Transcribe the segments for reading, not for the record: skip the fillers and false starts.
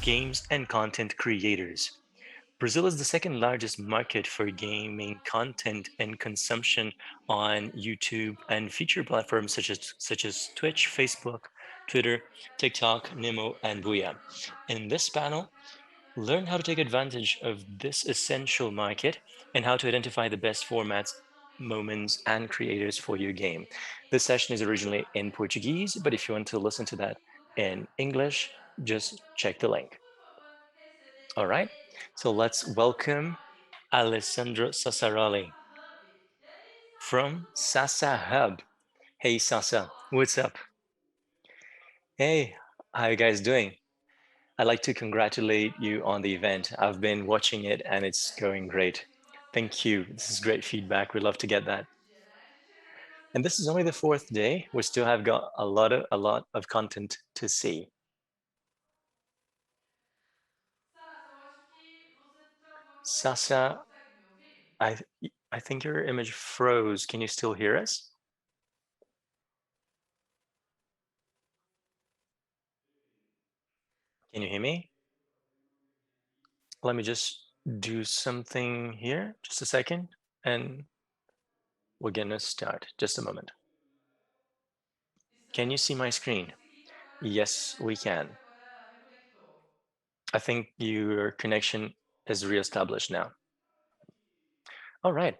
games and content creators. Brazil is the second largest market for gaming content and consumption on YouTube and feature platforms such as Twitch, Facebook, Twitter, TikTok, Nimo, and Booyah. In this panel, learn how to take advantage of this essential market and how to identify the best formats, moments, and creators for your game. This session is originally in Portuguese, but if you want to listen to that in English, just check the link. All right, so let's welcome Alessandro Sassaroli from Sasa Hub. Hey, Sasa, what's up? Hey, how you guys doing? I'd like to congratulate you on the event. I've been watching it and it's going great. Thank you. This is great feedback. We love to get that. And this is only the fourth day. We still have got a lot of content to see. Sasa, I I think your image froze. Can you still hear us? Can you hear me? Let me just do something here. Just a second, and we're gonna start. Just a moment. Can you see my screen? Yes, we can. I think your connection is reestablished now. All right.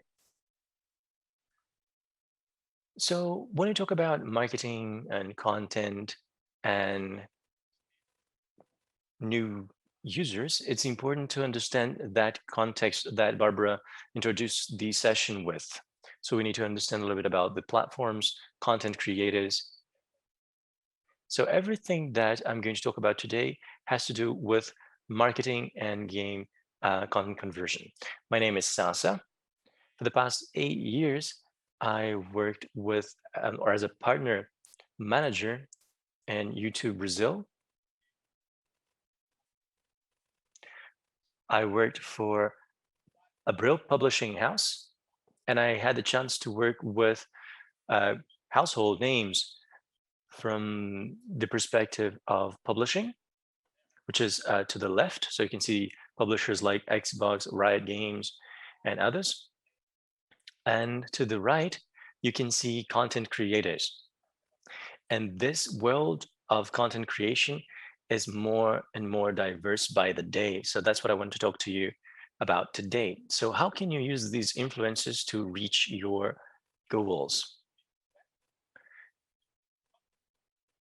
So when you talk about marketing and content and new users, it's important to understand that context that Barbara introduced the session with. So we need to understand a little bit about the platforms, content creators. So everything that I'm going to talk about today has to do with marketing and game content conversion. My name is Sasa. For the past 8 years, I worked with or as a partner manager in YouTube Brazil. I worked for Abril Publishing House, and I had the chance to work with household names from the perspective of publishing, which is to the left. So you can see publishers like Xbox, Riot Games, and others. And to the right, you can see content creators. And this world of content creation is more and more diverse by the day. So that's what I want to talk to you about today. So how can you use these influences to reach your goals?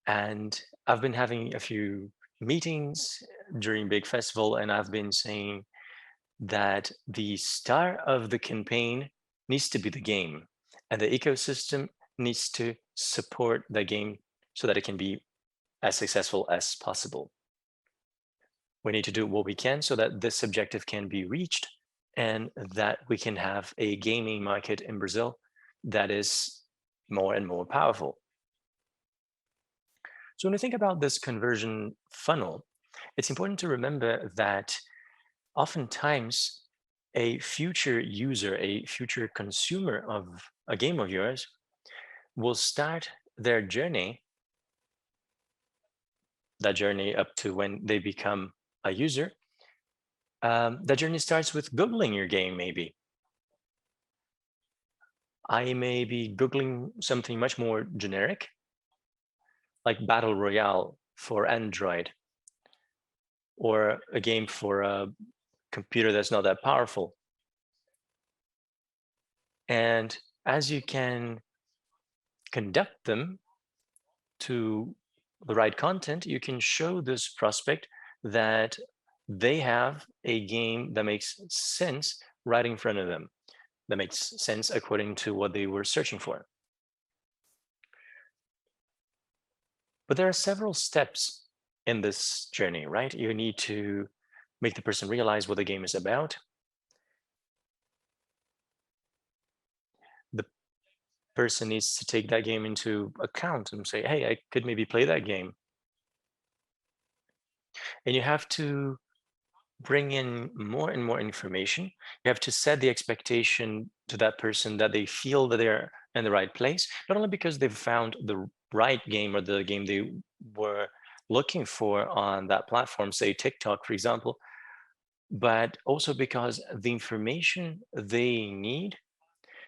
And I've been having a few meetings during Big Festival, and I've been saying that the star of the campaign needs to be the game, and the ecosystem needs to support the game so that it can be as successful as possible. We need to do what we can so that this objective can be reached and that we can have a gaming market in Brazil that is more and more powerful. So when we think about this conversion funnel, it's important to remember that oftentimes a future user, a future consumer of a game of yours will start their journey, that journey up to when they become a user. That journey starts with Googling your game, maybe. I may be Googling something much more generic, like Battle Royale for Android, or a game for a computer that's not that powerful. And as you can conduct them to the right content, you can show this prospect that they have a game that makes sense right in front of them, that makes sense according to what they were searching for. But there are several steps in this journey, right? You need to make the person realize what the game is about. The person needs to take that game into account and say, hey, I could maybe play that game. And you have to bring in more and more information. You have to set the expectation to that person that they feel that they're in the right place, not only because they've found the right game or the game they were looking for on that platform, say TikTok, for example, but also because the information they need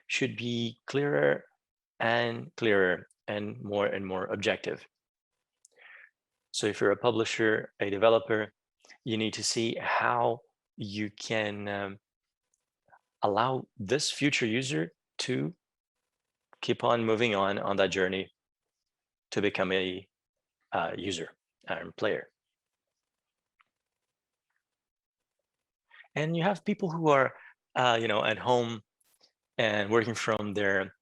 should be clearer and more objective. So if you're a publisher, a developer, you need to see how you can allow this future user to keep on moving on that journey to become a user and player. And you have people who are, at home and working from their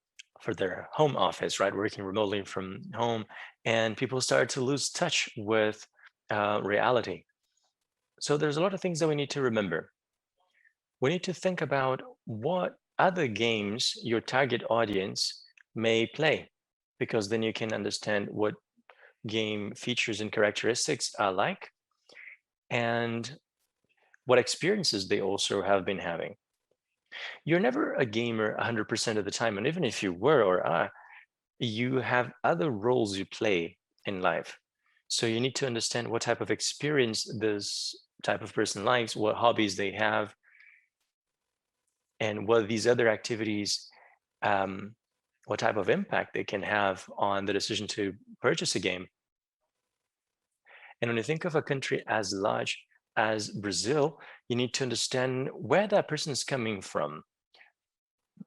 home office, right? Working remotely from home, and people start to lose touch with reality. So there's a lot of things that we need to remember. We need to think about what other games your target audience may play, because then you can understand what game features and characteristics are like, and what experiences they also have been having. You're never a gamer 100% of the time, and even if you were or are, you have other roles you play in life. So you need to understand what type of experience this type of person likes, what hobbies they have, and what these other activities, um, what type of impact they can have on the decision to purchase a game. And when you think of a country as large as Brazil, you need to understand where that person is coming from.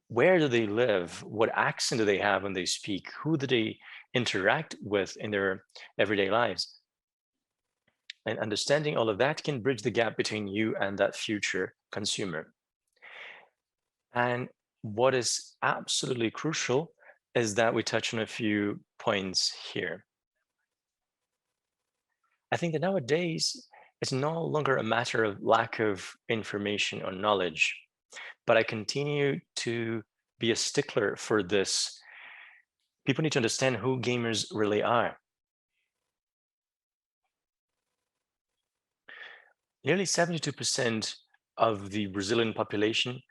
Where do they live? What accent do they have when they speak? Who do they interact with in their everyday lives? And understanding all of that can bridge the gap between you and that future consumer. And what is absolutely crucial is that we touch on a few points here. I think that nowadays it's no longer a matter of lack of information or knowledge, but I continue to be a stickler for this. People need to understand who gamers really are. Nearly 72% of the Brazilian population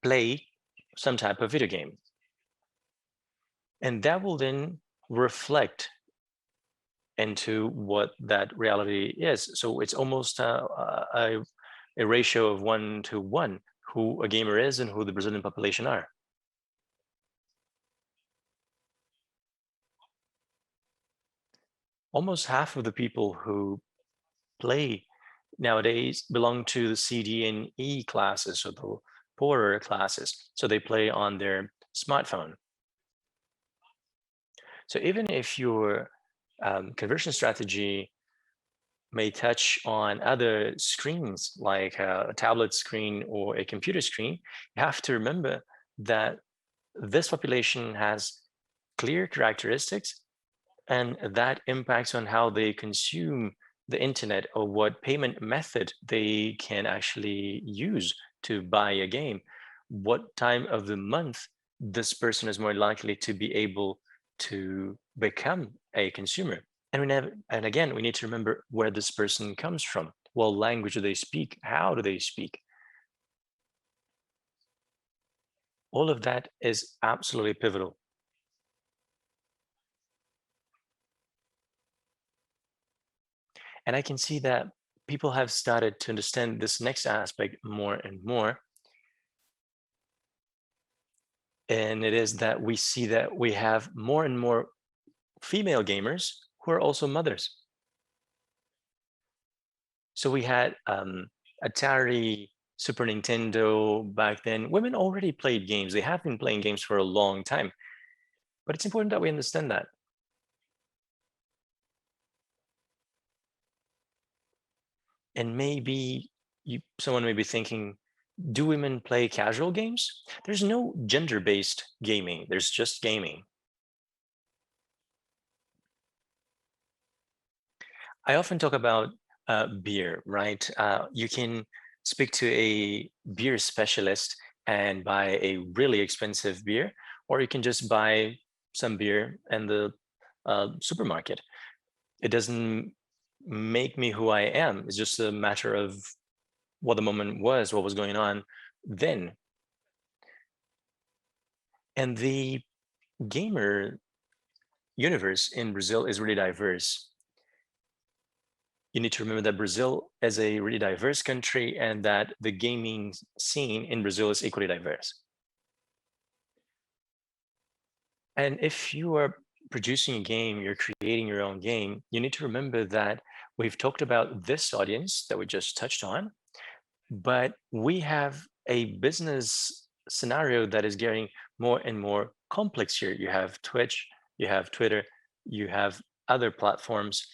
play some type of video game. And that will then reflect into what that reality is. So it's almost a ratio of 1 to 1 who a gamer is and who the Brazilian population are. Almost half of the people who play nowadays belong to the CD and E classes, so the poorer classes. So they play on their smartphone. So even if your conversion strategy may touch on other screens like a tablet screen or a computer screen, you have to remember that this population has clear characteristics, and that impacts on how they consume the internet or what payment method they can actually use to buy a game, what time of the month this person is more likely to be able to become a consumer. And again, we need to remember where this person comes from. What language do they speak? How do they speak? All of that is absolutely pivotal. And I can see that people have started to understand this next aspect more and more. And it is that we see that we have more and more female gamers who are also mothers. So we had Atari, Super Nintendo back then. Women already played games. They have been playing games for a long time. But it's important that we understand that. And maybe someone may be thinking, do women play casual games? There's no gender-based gaming. There's just gaming. I often talk about beer, right? You can speak to a beer specialist and buy a really expensive beer, or you can just buy some beer in the supermarket. It doesn't make me who I am. It's just a matter of what the moment was, what was going on then. And the gamer universe in Brazil is really diverse. You need to remember that Brazil is a really diverse country and that the gaming scene in Brazil is equally diverse. And if you are producing a game, you're creating your own game, you need to remember that we've talked about this audience that we just touched on, but we have a business scenario that is getting more and more complex here. You have Twitch, you have Twitter, you have other platforms,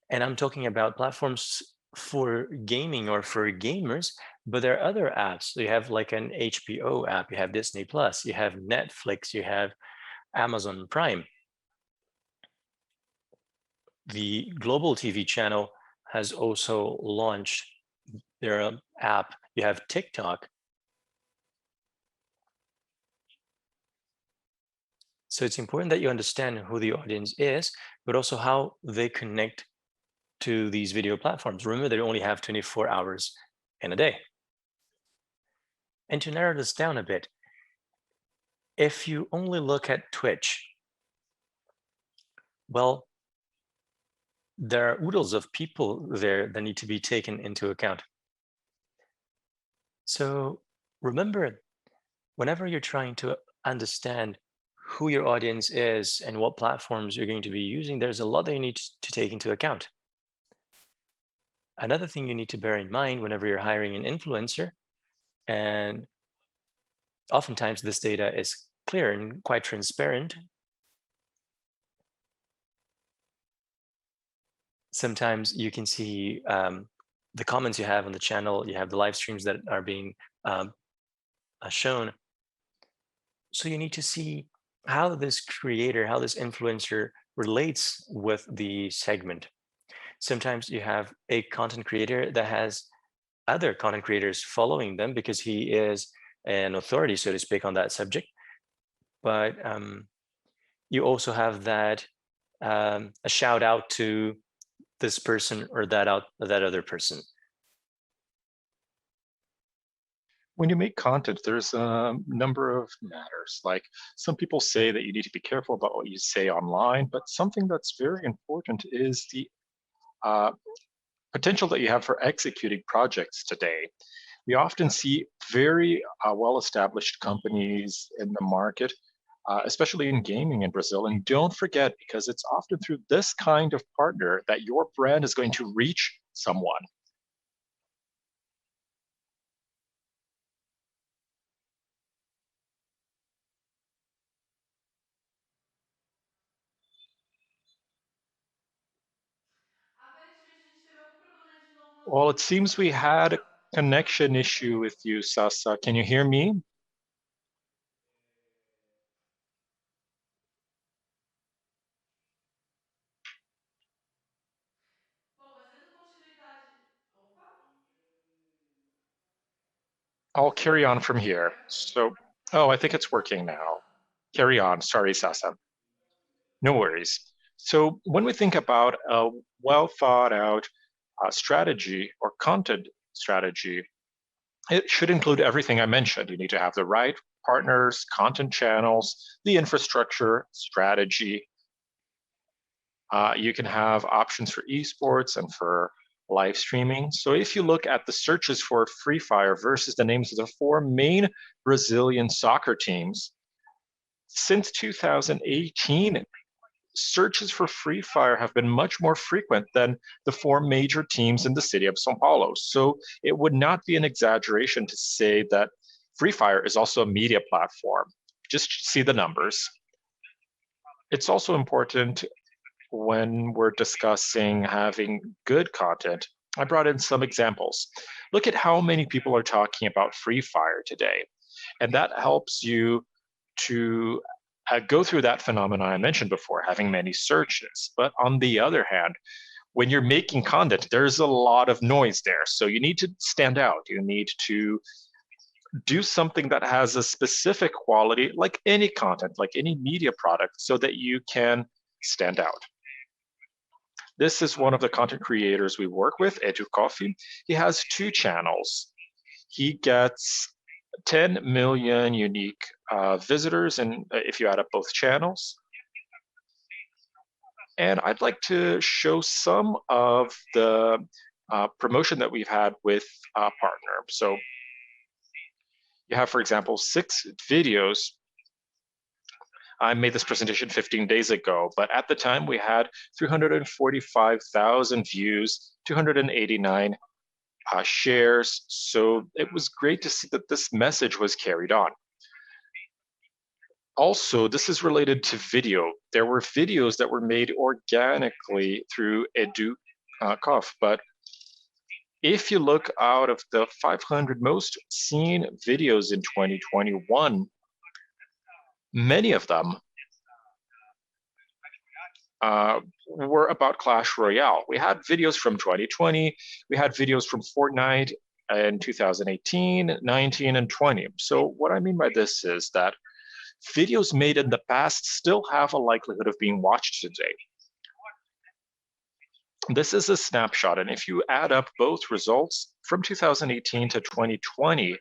and I'm talking about platforms for gaming or for gamers, but there are other apps. So you have like an HBO app, you have Disney Plus, you have Netflix, you have Amazon Prime. The Global TV channel has also launched their app. You have TikTok. So it's important that you understand who the audience is, but also how they connect to these video platforms. Remember, they only have 24 hours in a day. And to narrow this down a bit, if you only look at Twitch, well, there are oodles of people there that need to be taken into account. So remember, whenever you're trying to understand who your audience is and what platforms you're going to be using, there's a lot that you need to take into account. Another thing you need to bear in mind whenever you're hiring an influencer, and oftentimes this data is clear and quite transparent. Sometimes you can see the comments you have on the channel, you have the live streams that are being shown. So you need to see how this creator, how this influencer relates with the segment. Sometimes you have a content creator that has other content creators following them because he is an authority, so to speak, on that subject. But you also have that a shout out to this person or that other person. When you make content, there's a number of matters. Like some people say that you need to be careful about what you say online, but something that's very important is the uh, potential that you have for executing projects today. We often see very well-established companies in the market, especially in gaming in Brazil. And don't forget, because it's often through this kind of partner that your brand is going to reach someone. Aparentemente a gente teve algum problema de novo Well, it aqui. seems we had a connection issue with you, Sasa. Can you hear me? Bom, mas dando continuidade. Opa! I'll carry on from here. Agora foi. So, oh, I think it's working now. Opa! Carry on. Sorry, Sasa. No worries. So, when we think about a well thought out strategy or content strategy, it should include everything I mentioned. You need to have the right partners, content channels, the infrastructure, strategy. You can have options for esports and for live streaming. So if you look at the searches for Free Fire versus the names of the four main Brazilian soccer teams, since 2018, searches for Free Fire have been much more frequent than the four major teams in the city of Sao Paulo. So it would not be an exaggeration to say that Free Fire is also a media platform. Just see the numbers. It's also important when we're discussing having good content. I brought in some examples. Look at how many people are talking about Free Fire today. And that helps you to go through that phenomenon I mentioned before, having many searches. But on the other hand, when you're making content, there's a lot of noise there. So you need to stand out. You need to do something that has a specific quality, like any content, like any media product, so that you can stand out. This is one of the content creators we work with, Edu Coffee. He has two channels. He gets 10 million unique visitors, and if you add up both channels, And I'd like to show some of the promotion that we've had with a partner. So you have, for example, 6 videos. I made this presentation 15 days ago, but at the time we had 345,000 views, 289 shares. So it was great to see that this message was carried on. Also, this is related to video. There were videos that were made organically through EduCoff, but if you look out of the 500 most seen videos in 2021, many of them were about Clash Royale. We had videos from 2020, we had videos from Fortnite in 2018, 19, and 20. So what I mean by this is that videos made in the past still have a likelihood of being watched today. This is a snapshot, and if you add up both results from 2018 to 2020,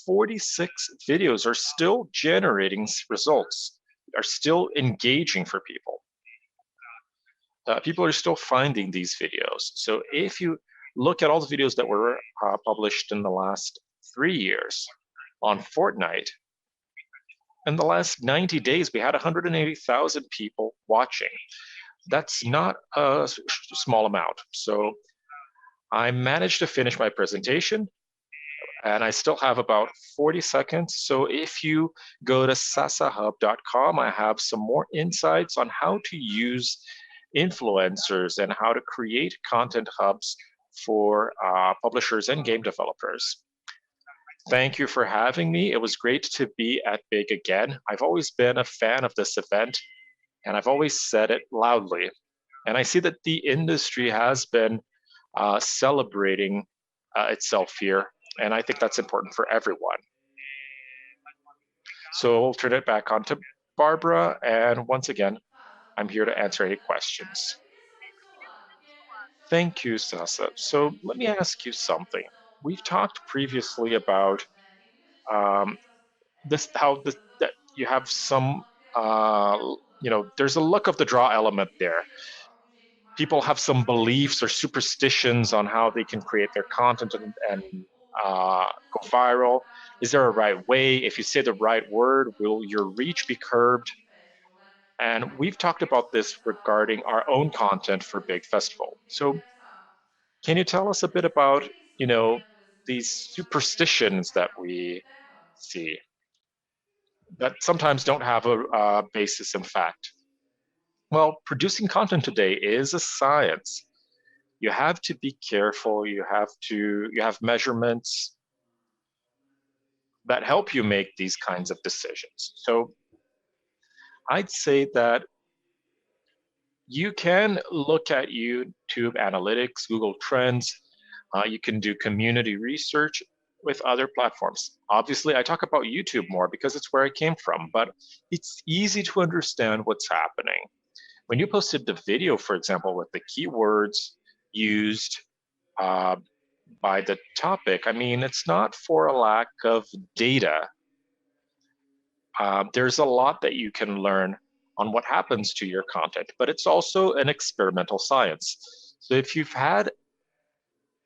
46 videos are still generating results, are still engaging for people. People are still finding these videos. So if you look at all the videos that were published in the last 3 years on Fortnite, in the last 90 days, we had 180,000 people watching. That's not a small amount. So I managed to finish my presentation, and I still have about 40 seconds. So if you go to sasahub.com, I have some more insights on how to use influencers and how to create content hubs for publishers and game developers. Thank you for having me. It was great to be at Big again. I've always been a fan of this event, and I've always said it loudly. And I see that the industry has been celebrating itself here, and I think that's important for everyone. So I'll turn it back on to Barbara, and once again, Faça, I'm here to muito answer any obrigada. questions. Eu queria saber do seu lado, porque a gente já Thank you, conversou sobre Sasa. muitas So let me estatísticas ask you sobre a something. questão We've talked previously nacional das about empresas, né? Tem muita gente que um, empresas this how this, pequenas, that elas you não have têm uma, some uma criatividade there's a para luck of the draw element there. desenvolver algum jeito People mais have some beliefs or atraente de superstitions on how they can create their content and go viral. Is there a right way? If you say the right word, will your reach be curbed? And we've talked about this regarding our own content for Big Festival. So can you tell us a bit about, these superstitions that we see that sometimes don't have a basis in fact? Well, producing content today is a science. You have to be careful. You have measurements that help you make these kinds of decisions. So I'd say that you can look at YouTube analytics, Google Trends. You can do community research with other platforms. Obviously, I talk about YouTube more because it's where I came from, but it's easy to understand what's happening. When you posted the video, for example, with the keywords used by the topic, I mean, it's not for a lack of data. There's a lot that you can learn on what happens to your content, but it's also an experimental science. So if you've had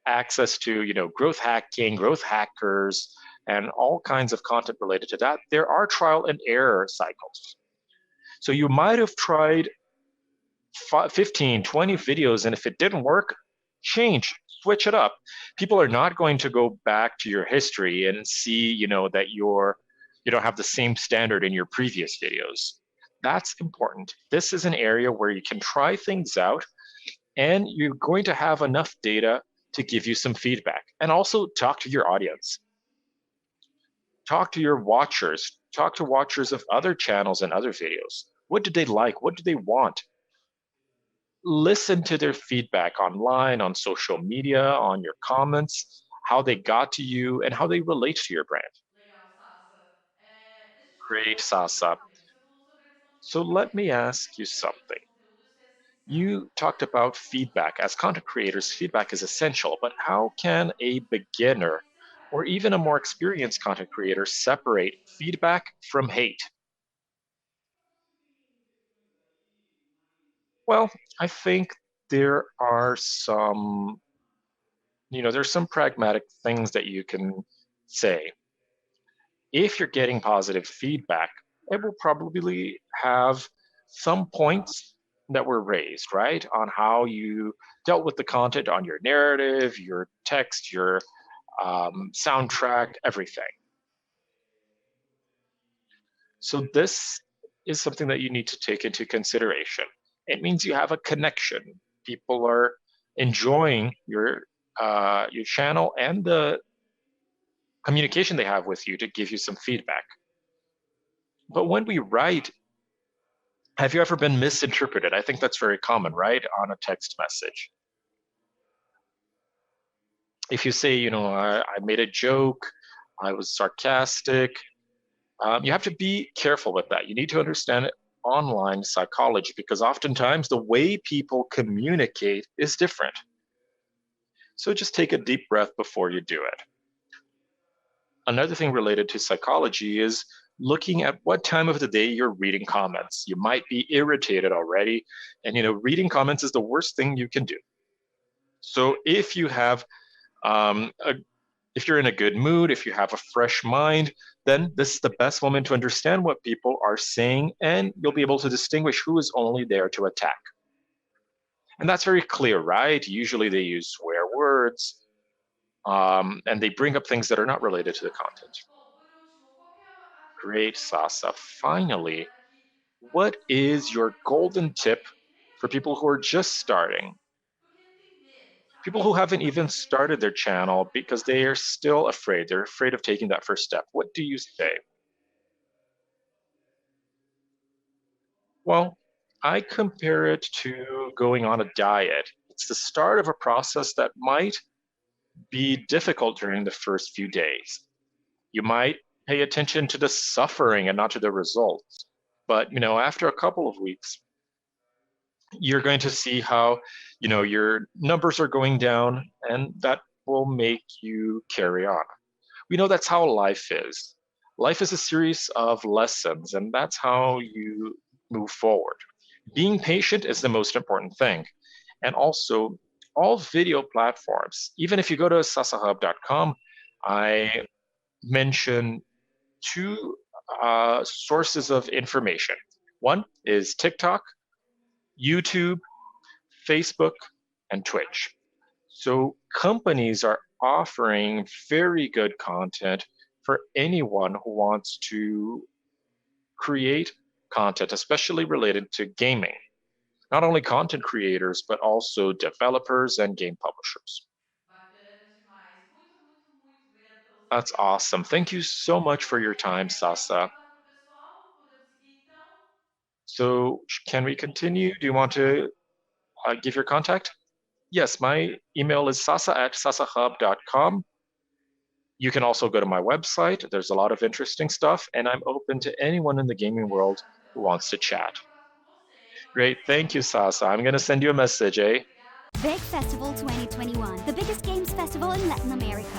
access to, growth hacking, growth hackers, and all kinds of content related to that, there are trial and error cycles. So you might have tried 15, 20 videos, and if it didn't work, change, switch it up. People are not going to go back to your history and see, that you don't have the same standard in your previous videos. That's important. This is an area where you can try things out, and you're going to have enough data to give you some feedback. And also talk to your audience. Talk to your watchers. Talk to watchers of other channels and other videos. What do they like? What do they want? Listen to their feedback online, on social media, on your comments, how they got to you, and how they relate to your brand. Legal, Sassa. Deixa eu te fazer Great, uma pergunta Sasa. também. Você falou sobre a questão dos So let me conteúdos. É ask you importante something. o conteúdo ser sincero. You talked about feedback. As content creators, feedback is essential, but how can a beginner or even a more experienced content creator separate feedback from hate? Well, I think there are some, there's some pragmatic things that you can say. If you're getting positive feedback, it will probably have some points that were raised, right? On how you dealt with the content, on your narrative, your text, your soundtrack, everything. So this is something that you need to take into consideration. It means you have a connection. People are enjoying your channel and the communication they have with you to give you some feedback. But when we write, have you ever been misinterpreted? I think that's very common, right? On a text message. If you say, I made a joke, I was sarcastic, you have to be careful with that. You need to understand online psychology because oftentimes the way people communicate is different. So just take a deep breath before you do it. Another thing related to psychology is looking at what time of the day you're reading comments. You might be irritated already, and reading comments is the worst thing you can do. So if you have if you're in a good mood, if you have a fresh mind, then this is the best moment to understand what people are saying, and you'll be able to distinguish who is only there to attack. And that's very clear, right? Usually they use swear words, and they bring up things that are not related to the content. Bom, por último, qual que é a Great, diferença Sasa. da Finally, galera que vai what is começar ou your vai fazer golden muito tip bem, que nem for aquele people who are just influencer starting? raiz, porque tem medo, People sabe? who haven't even Tem medo started de their errar, channel vou because errar. they are still afraid. They're afraid of taking that first step. What do you say? Well, I compare it to going on a diet. It's the start of a process that might be difficult during the first few days. You might pay attention to the suffering and not to the results. But, after a couple of weeks, you're going to see how, your numbers are going down, and that will make you carry on. We know that's how life is. Life is a series of lessons, and that's how you move forward. Being patient is the most important thing. And also, all video platforms, even if you go to sasahub.com, I mention two sources of information. One is TikTok, YouTube, Facebook, and Twitch. So companies are offering very good content for anyone who wants to create content, especially related to gaming. Not only content creators, but also developers and game publishers. Bacana demais. Muito, muito, muito obrigada pela sua That's awesome. Thank you so much for your time, Quer algum Sasa. contato pro pessoal? Podemos seguir então? So can we continue? Do you want to give your contact? Yes, my email is sasa@sasahub.com. You can also go to my website. There's a lot of interesting stuff, and I'm open to anyone in the gaming world Fechado, então. who Vou wants ficar to esperando chat. o contato com você. Igual Great. Thank you, Sasa. I'm going to send you a message, eh? Obrigada. Big Festival 2021, the biggest games festival in Latin America.